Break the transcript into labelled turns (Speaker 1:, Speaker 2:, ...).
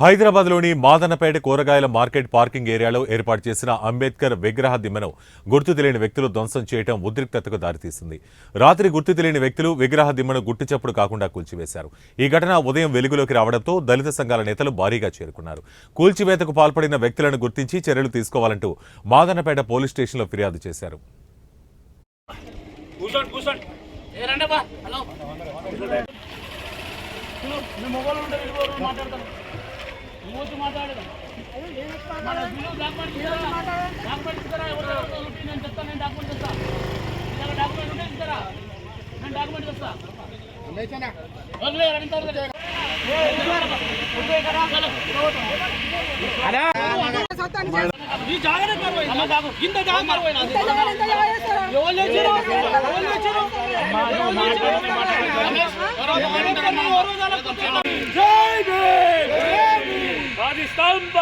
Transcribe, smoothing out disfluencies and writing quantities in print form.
Speaker 1: హైదరాబాద్లోని మాదనపేట కూరగాయల market parking ఏరియాలో ఏర్పాటు చేసిన అంబేద్కర్ విగ్రహ దిమ్మను గుర్తు తెలియని వ్యక్తులు ధ్వంసం చేయడం ఉద్రిక్తతకు దారితీసింది. రాత్రి గుర్తు తెలియని వ్యక్తులు విగ్రహ దిమ్మను గుట్టుచప్పుడు కాకుండా కూల్చివేశారు. ఈ ఘటన ఉదయం వెలుగులోకి రావడంతో దళిత సంఘాల నేతలు భారీగా చేరుకున్నారు. కూల్చివేతకు పాల్పడిన వ్యక్తులను గుర్తించి చర్యలు తీసుకోవాలంటూ మాదనపేట పోలీస్ స్టేషన్లో ఫిర్యాదు చేశారు.
Speaker 2: రాజస్థాన్